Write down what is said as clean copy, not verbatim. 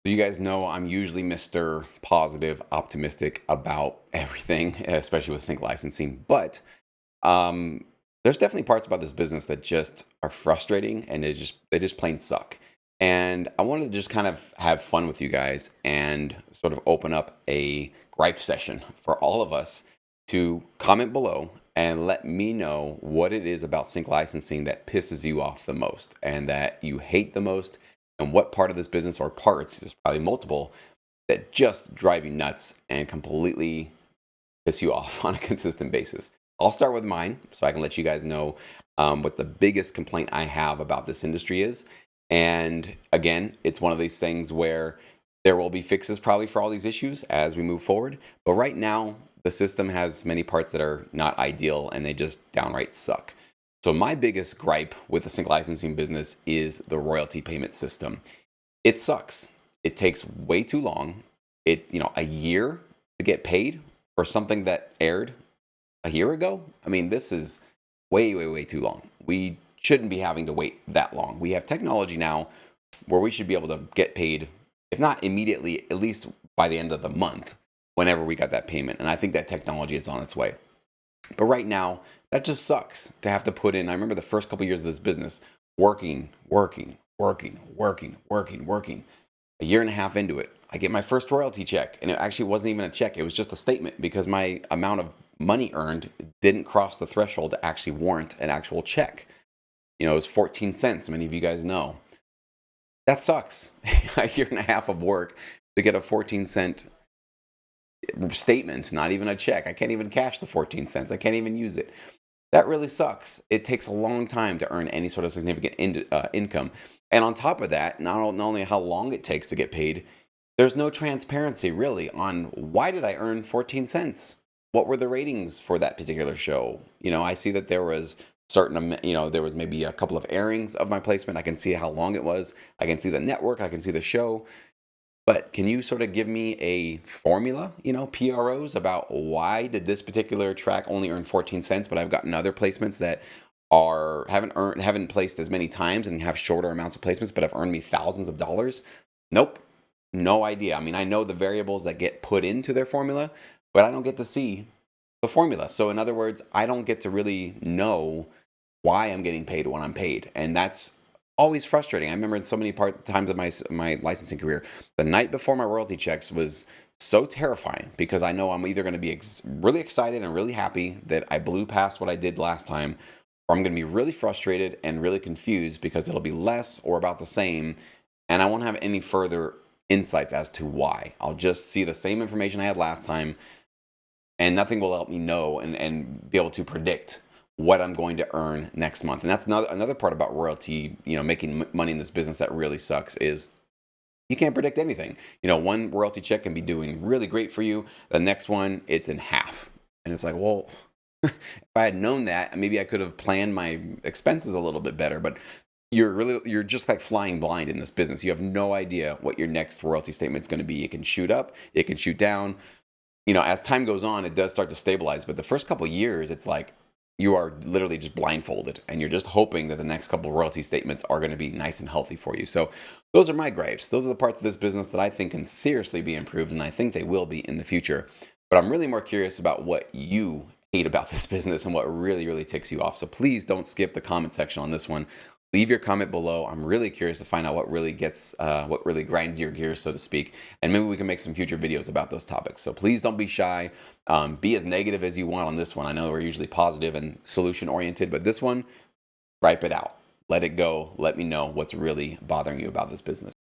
So you guys know I'm usually Mr. Positive, optimistic about everything, especially with sync licensing. But um, there's definitely parts about this business that just are frustrating, and they just plain suck. And I wanted to just kind of have fun with you guys and sort of open up a gripe session for all of us to comment below and let me know what it is about sync licensing that pisses you off the most and that you hate the most, and what part of this business or parts, there's probably multiple, that just drive you nuts and completely piss you off on a consistent basis. I'll start with mine so I can let you guys know what the biggest complaint I have about this industry is. And again, it's one of these things where there will be fixes probably for all these issues as we move forward. But right now, the system has many parts that are not ideal and they just downright suck. So my biggest gripe with the sync licensing business is the royalty payment system. It sucks. It takes way too long. A year to get paid for something that aired a year ago. I mean, this is way, way, way too long. We shouldn't be having to wait that long. We have technology now where we should be able to get paid, if not immediately, at least by the end of the month, whenever we got that payment. And I think that technology is on its way. But right now, that just sucks to have to put in. I remember the first couple years of this business working, working, working, working, working, working. A year and a half into it, I get my first royalty check. And it actually wasn't even a check, it was just a statement because my amount of money earned didn't cross the threshold to actually warrant an actual check. It was 14 cents, many of you guys know. That sucks. A year and a half of work to get a 14-cent statement, not even a check. I can't even cash the 14 cents. I can't even use it. That really sucks. It takes a long time to earn any sort of significant income. And on top of that, not only how long it takes to get paid, there's no transparency really on why did I earn 14 cents? What were the ratings for that particular show? I see that there was there was maybe a couple of airings of my placement. I can see how long it was. I can see the network. I can see the show. But can you sort of give me a formula, PROs about why did this particular track only earn 14 cents, but I've gotten other placements that haven't placed as many times and have shorter amounts of placements, but have earned me thousands of dollars? Nope. No idea. I mean, I know the variables that get put into their formula, but I don't get to see the formula. So in other words, I don't get to really know why I'm getting paid when I'm paid. And that's always frustrating. I remember in so many times of my licensing career, the night before my royalty checks was so terrifying because I know I'm either going to be really excited and really happy that I blew past what I did last time, or I'm going to be really frustrated and really confused because it'll be less or about the same, and I won't have any further insights as to why. I'll just see the same information I had last time, and nothing will help me know and be able to predict what I'm going to earn next month. And that's another part about royalty, making money in this business that really sucks is you can't predict anything. One royalty check can be doing really great for you. The next one, it's in half. And it's like, well, if I had known that, maybe I could have planned my expenses a little bit better. But you're just like flying blind in this business. You have no idea what your next royalty statement is going to be. It can shoot up, it can shoot down. As time goes on, it does start to stabilize. But the first couple of years, it's like you are literally just blindfolded and you're just hoping that the next couple of royalty statements are going to be nice and healthy for you. So those are my gripes. Those are the parts of this business that I think can seriously be improved, and I think they will be in the future. But I'm really more curious about what you hate about this business and what really, really ticks you off. So please don't skip the comment section on this one. Leave your comment below. I'm really curious to find out what really grinds your gears, so to speak. And maybe we can make some future videos about those topics. So please don't be shy. Be as negative as you want on this one. I know we're usually positive and solution oriented, but this one, gripe it out. Let it go. Let me know what's really bothering you about this business.